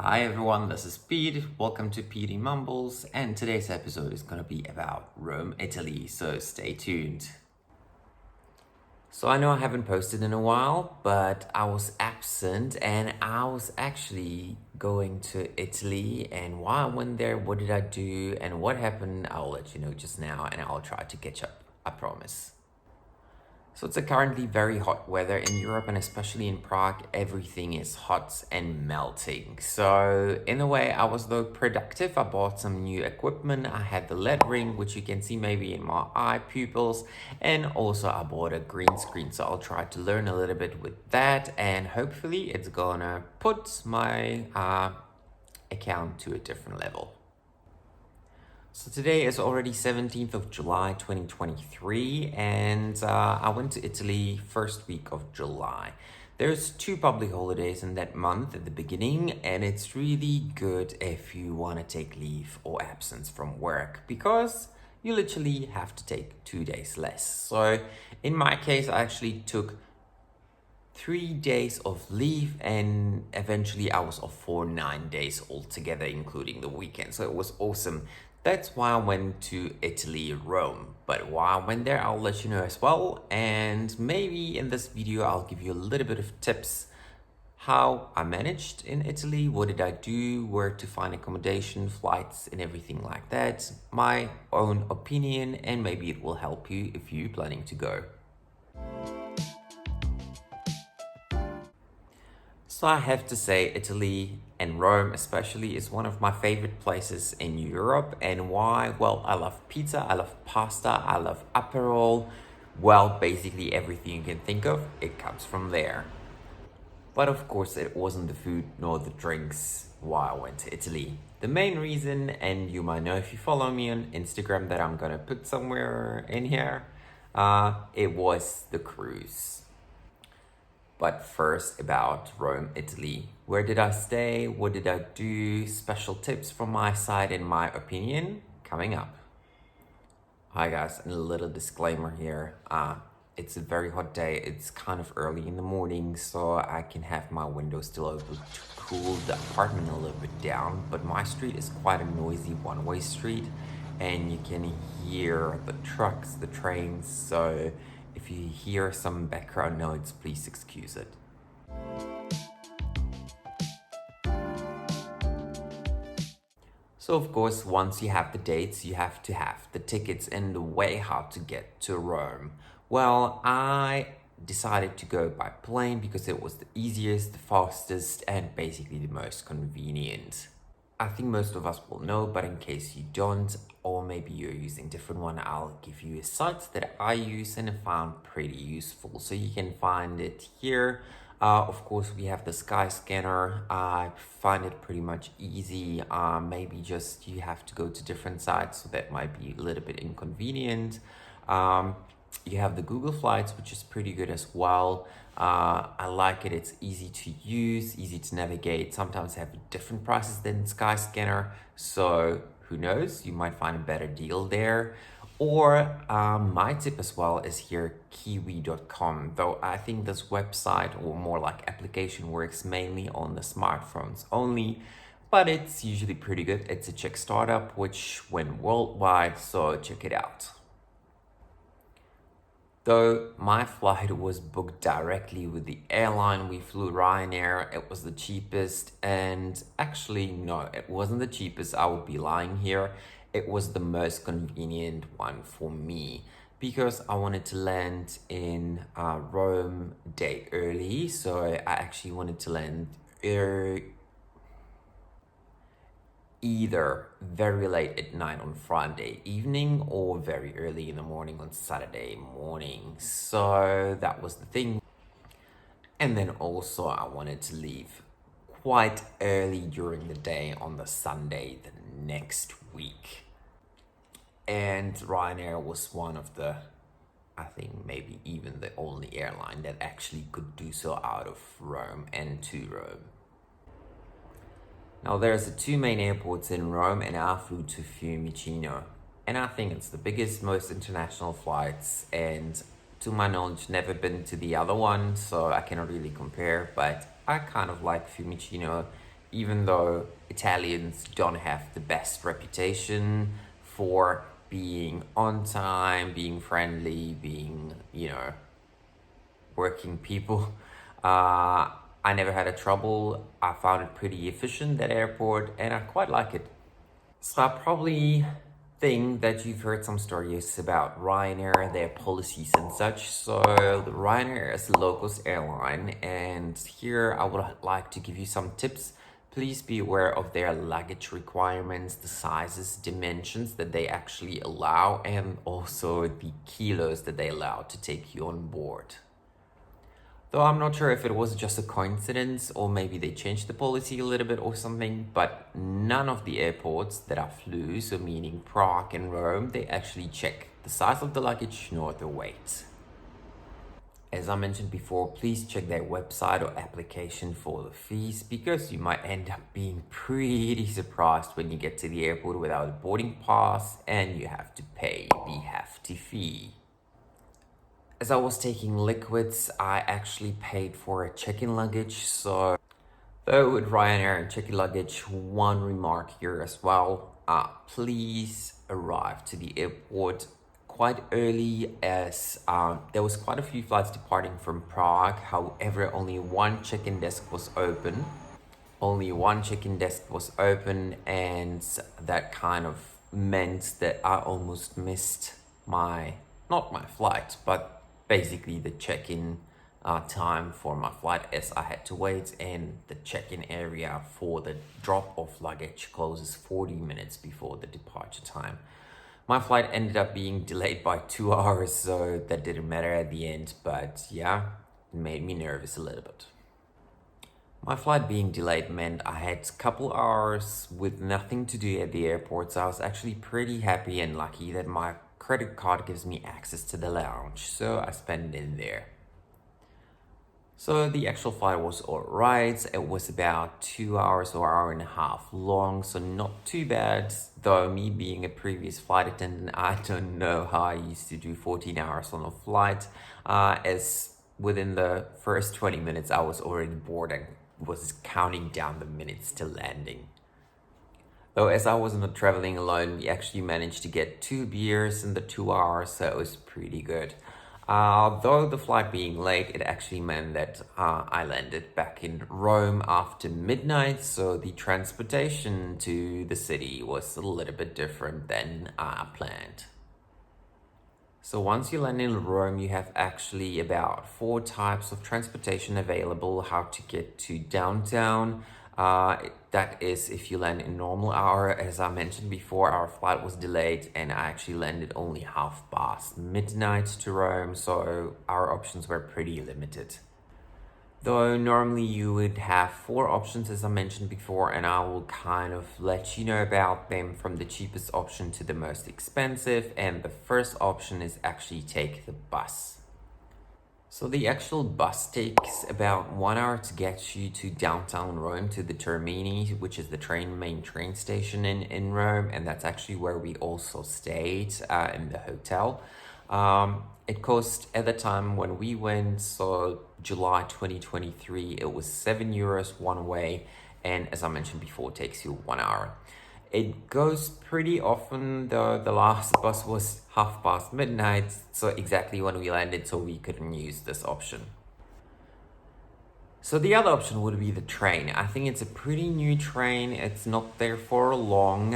Hi everyone, this is Pete. Welcome to PetieMumbles, and today's episode is going to be about Rome, Italy, so stay tuned. So I know I haven't posted in a while, but I was absent and I was actually going to Italy, and why I went there, what did I do, and what happened, I'll let you know just now, and I'll try to catch up, I promise. So it's a currently very hot weather in Europe, and especially in Prague, everything is hot and melting. So in a way, I was though productive. I bought some new equipment. I had the LED ring, which you can see maybe in my eye pupils. And also I bought a green screen. So I'll try to learn a little bit with that. And hopefully it's gonna put my account to a different level. So today is already 17th of July 2023, and I went to Italy first week of July. There's 2 public holidays in that month at the beginning, and it's really good if you want to take leave or absence from work because you literally have to take 2 days less. So in my case, I actually took 3 days of leave, and eventually I was off for 9 days altogether, including the weekend. So it was awesome. That's why I went to Italy, Rome. But while I went there, I'll let you know as well. And maybe in this video, I'll give you a little bit of tips how I managed in Italy, what did I do, where to find accommodation, flights, and everything like that. My own opinion, and maybe it will help you if you're planning to go. So I have to say Italy and Rome especially is one of my favorite places in Europe. And why? Well, I love pizza, I love pasta, I love Aperol. Well, basically everything you can think of, it comes from there. But of course it wasn't the food nor the drinks why I went to Italy. The main reason, and you might know if you follow me on Instagram that I'm gonna put somewhere in here, it was the cruise. But first about Rome, Italy. Where did I stay? What did I do? Special tips from my side and my opinion coming up. Hi guys, and a little disclaimer here. It's a very hot day. It's kind of early in the morning, so I can have my window still open to cool the apartment a little bit down. But my street is quite a noisy one-way street, and you can hear the trucks, the trains, so if you hear some background noise, please excuse it. So of course, once you have the dates, you have to have the tickets and the way how to get to Rome. Well, I decided to go by plane because it was the easiest, the fastest, and basically the most convenient. I think most of us will know, but in case you don't, or maybe you're using different one, I'll give you a site that I use and I found pretty useful. So you can find it here. Of course, we have the Sky Scanner. I find it pretty much easy. Maybe just you have to go to different sites, so that might be a little bit inconvenient. You have the Google Flights, which is pretty good as well. I like it. It's easy to use, easy to navigate. Sometimes they have different prices than Skyscanner, so who knows? You might find a better deal there. Or my tip as well is here kiwi.com, though I think this website, or more like application, works mainly on the smartphones only, but it's usually pretty good. It's a Czech startup which went worldwide, so check it out. Though my flight was booked directly with the airline, we flew Ryanair, it was the cheapest, and actually no, it wasn't the cheapest, I would be lying here. It was the most convenient one for me because I wanted to land in Rome a day early, so I actually wanted to land either very late at night on Friday evening or very early in the morning on Saturday morning. So that was the thing. And then also I wanted to leave quite early during the day on the Sunday the next week. And Ryanair was one of the, I think maybe even the only airline that actually could do so out of Rome and to Rome. Now there's the 2 main airports in Rome, and I flew to Fiumicino. And I think it's the biggest, most international flights, and to my knowledge, never been to the other one, so I cannot really compare, but I kind of like Fiumicino even though Italians don't have the best reputation for being on time, being friendly, being, working people. I never had a trouble. I found it pretty efficient, that airport, and I quite like it. So I probably think that you've heard some stories about Ryanair, their policies and such. So the Ryanair is a low-cost airline, and here I would like to give you some tips. Please be aware of their luggage requirements, the sizes, dimensions that they actually allow, and also the kilos that they allow to take you on board. Though I'm not sure if it was just a coincidence or maybe they changed the policy a little bit or something, but none of the airports that I flew, so meaning Prague and Rome, they actually check the size of the luggage nor the weight. As I mentioned before, please check their website or application for the fees, because you might end up being pretty surprised when you get to the airport without a boarding pass and you have to pay the hefty fee. As I was taking liquids, I actually paid for a check-in luggage. So though with Ryanair and check-in luggage, one remark here as well, please arrive to the airport quite early, as there was quite a few flights departing from Prague. However, only one check-in desk was open. And that kind of meant that I almost missed not my flight, but basically the check-in time for my flight, as I had to wait, and the check-in area for the drop-off luggage closes 40 minutes before the departure time. My flight ended up being delayed by 2 hours, so that didn't matter at the end, but yeah, it made me nervous a little bit. My flight being delayed meant I had a couple hours with nothing to do at the airport, so I was actually pretty happy and lucky that my credit card gives me access to the lounge, so I spent it in there. So the actual flight was alright. It was about 2 hours or hour and a half long, so not too bad. Though me being a previous flight attendant, I don't know how I used to do 14 hours on a flight, as within the first 20 minutes I was already bored and was counting down the minutes to landing. Though as I wasn't traveling alone, we actually managed to get 2 beers in the 2 hours, so it was pretty good. Though the flight being late, it actually meant that I landed back in Rome after midnight, so the transportation to the city was a little bit different than I planned. So once you land in Rome, you have actually about 4 types of transportation available how to get to downtown. That is if you land in normal hour. As I mentioned before, our flight was delayed and I actually landed only midnight to Rome, so our options were pretty limited. Though normally you would have 4 options, as I mentioned before, and I will kind of let you know about them from the cheapest option to the most expensive. And the first option is actually take the bus. So the actual bus takes about 1 hour to get you to downtown Rome, to the Termini, which is the main train station in Rome, and that's actually where we also stayed in the hotel. It cost, at the time when we went, so July 2023, it was €7 one way, and as I mentioned before, it takes you 1 hour. It goes pretty often, though the last bus was midnight, so exactly when we landed, so we couldn't use this option. So the other option would be the train. I think it's a pretty new train. It's not there for long.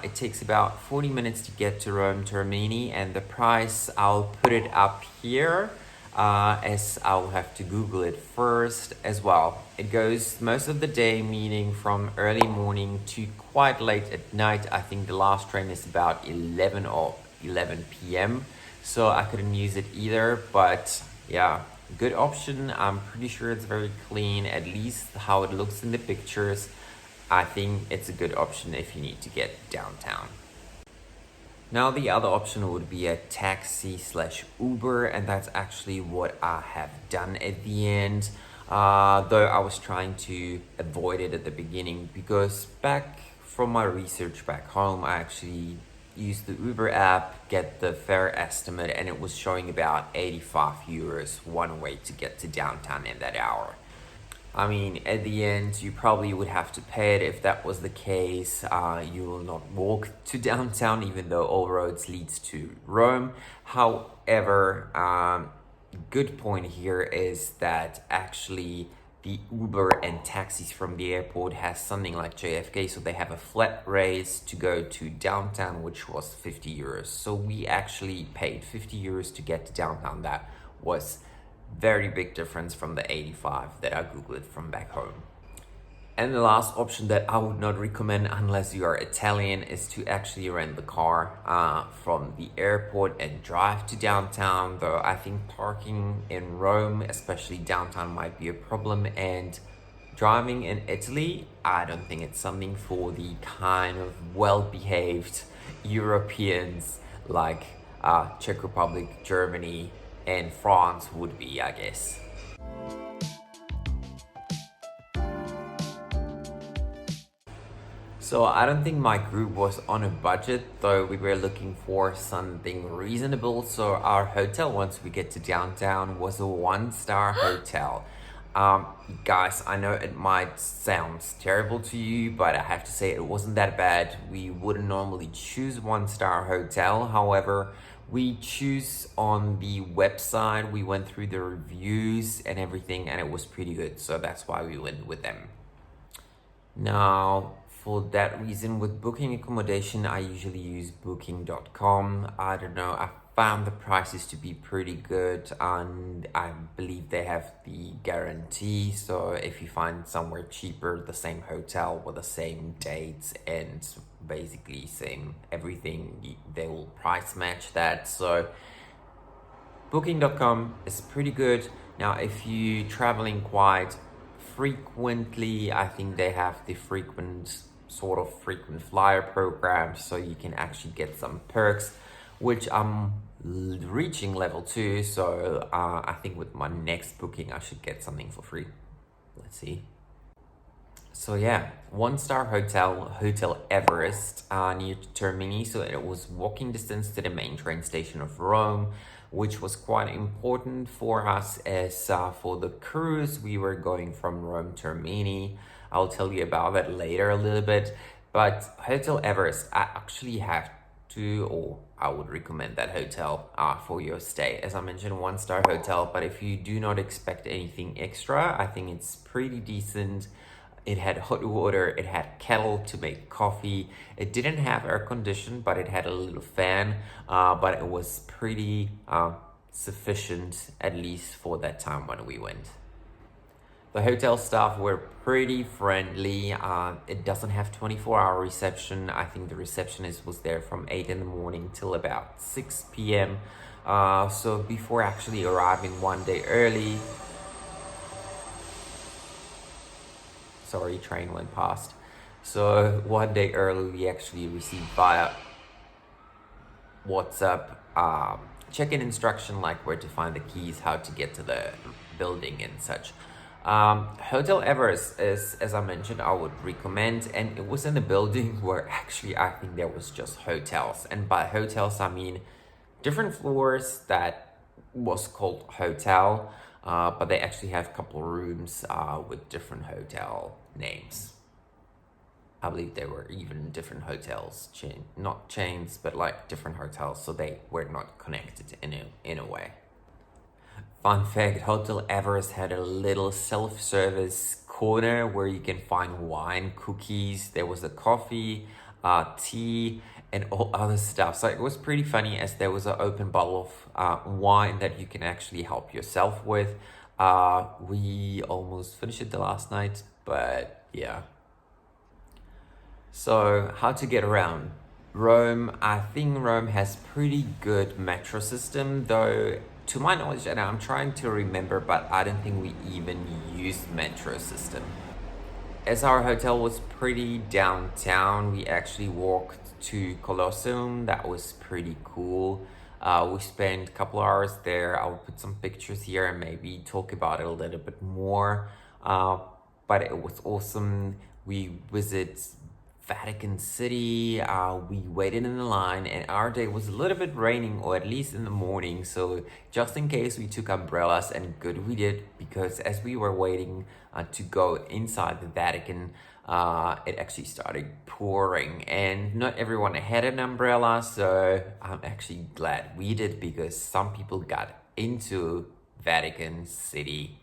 It takes about 40 minutes to get to Rome Termini, and the price, I'll put it up here, as I'll have to Google it first as well. It goes most of the day, meaning from early morning to quite late at night. I think the last train is about 11 p.m. So I couldn't use it either, but yeah, good option. I'm pretty sure it's very clean, at least how it looks in the pictures. I think it's a good option if you need to get downtown. Now the other option would be a taxi/Uber, and that's actually what I have done at the end. Though I was trying to avoid it at the beginning, because back from my research back home, I actually used the Uber app, get the fare estimate, and it was showing about €85 one way to get to downtown in that hour. I mean, at the end, you probably would have to pay it. If that was the case, you will not walk to downtown, even though all roads leads to Rome. However, good point here is that actually the Uber and taxis from the airport has something like JFK, so they have a flat rate to go to downtown, which was 50 euros. So we actually paid 50 euros to get to downtown. That was very big difference from the 85 that I googled from back home. And the last option that I would not recommend unless you are Italian is to actually rent the car from the airport and drive to downtown. Though I think parking in Rome, especially downtown, might be a problem. And driving in Italy, I don't think it's something for the kind of well-behaved Europeans like Czech Republic, Germany, and France would be, I guess. So I don't think my group was on a budget, though we were looking for something reasonable. So our hotel, once we get to downtown, was a 1-star hotel. Guys, I know it might sound terrible to you, but I have to say it wasn't that bad. We wouldn't normally choose 1-star hotel. However, we choose on the website. We went through the reviews and everything, and it was pretty good. So that's why we went with them. Now, for that reason, with booking accommodation, I usually use booking.com. I don't know, I found the prices to be pretty good, and I believe they have the guarantee. So if you find somewhere cheaper, the same hotel with the same dates and basically same everything, they will price match that. So booking.com is pretty good. Now, if you're traveling quite frequently, I think they have the frequent flyer programs, so you can actually get some perks, which I'm reaching level 2. So I think with my next booking I should get something for free. Let's see. So yeah, 1-star Hotel Everest, near Termini. So it was walking distance to the main train station of Rome, which was quite important for us as for the cruise, we were going from Rome to Termini. I'll tell you about that later a little bit. But Hotel Everest, I actually have to, or I would recommend that hotel for your stay. As I mentioned, 1-star hotel, but if you do not expect anything extra, I think it's pretty decent. It had hot water, it had kettle to make coffee. It didn't have air condition, but it had a little fan, but it was pretty sufficient, at least for that time when we went. The hotel staff were pretty friendly. It doesn't have 24-hour reception. I think the receptionist was there from 8 in the morning till about 6 p.m. So before actually arriving one day early, sorry, train went past. So one day early, we actually received via WhatsApp check-in instruction, like where to find the keys, how to get to the building and such. Hotel Everest is, as I mentioned, I would recommend, and it was in a building where actually I think there was just hotels, and by hotels I mean different floors that was called hotel, but they actually have a couple of rooms with different hotel names. I believe there were even different hotels, not chains, but like different hotels, so they were not connected in a way. Fun fact, Hotel Everest had a little self-service corner where you can find wine, cookies. There was a coffee, tea, and all other stuff. So it was pretty funny, as there was an open bottle of wine that you can actually help yourself with. We almost finished it the last night, but yeah. So how to get around Rome? I think Rome has pretty good metro system, though to my knowledge, and I'm trying to remember, but I don't think we even used metro system. As our hotel was pretty downtown, we actually walked to Colosseum. That was pretty cool. We spent a couple hours there. I'll put some pictures here and maybe talk about it a little bit more. But it was awesome. We visit Vatican City. We waited in the line, and our day was a little bit raining, or at least in the morning. So just in case, we took umbrellas, and good we did, because as we were waiting to go inside the Vatican, it actually started pouring, and not everyone had an umbrella. So I'm actually glad we did, because some people got into Vatican City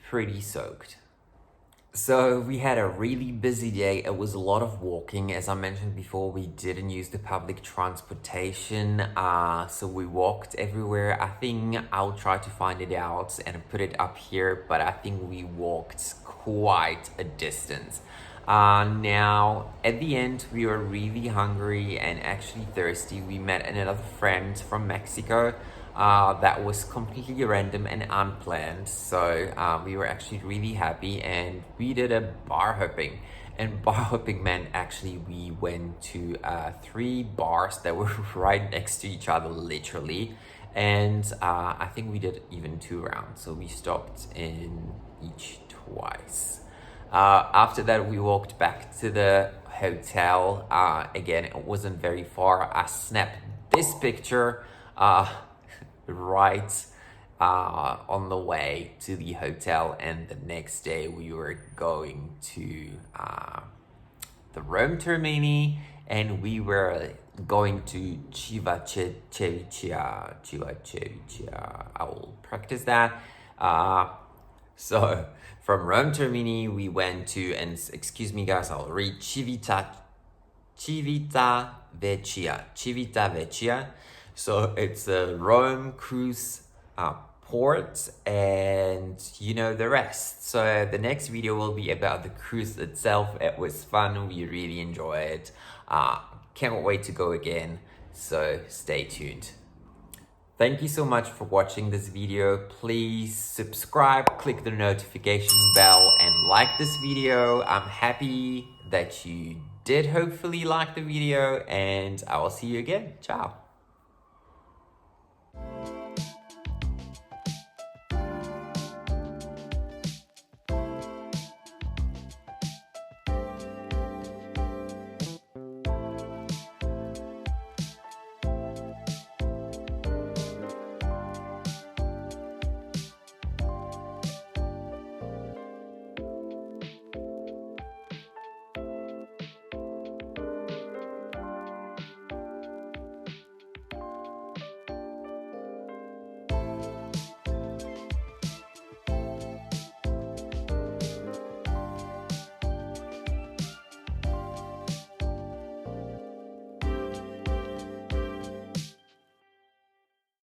pretty soaked. So we had a really busy day. It was a lot of walking. As I mentioned before, we didn't use the public transportation. So we walked everywhere. I think I'll try to find it out and put it up here, but I think we walked quite a distance. Now, at the end, we were really hungry and actually thirsty. We met another friend from Mexico. That was completely random and unplanned. So we were actually really happy, and we did a bar hopping. And bar hopping meant actually we went to 3 bars that were right next to each other, literally. And I think we did even 2 rounds. So we stopped in each twice. After that, we walked back to the hotel. Again, it wasn't very far. I snapped this picture right on the way to the hotel, and the next day we were going to the Rome Termini, and we were going to Civitavecchia. I will practice that. So from Rome Termini we went to, and excuse me guys, I'll read Civitavecchia. So it's a Rome cruise port, and you know the rest. So the next video will be about the cruise itself. It was fun. We really enjoyed it. Can't wait to go again. So stay tuned. Thank you so much for watching this video. Please subscribe, click the notification bell, and like this video. I'm happy that you did hopefully like the video, and I will see you again. Ciao.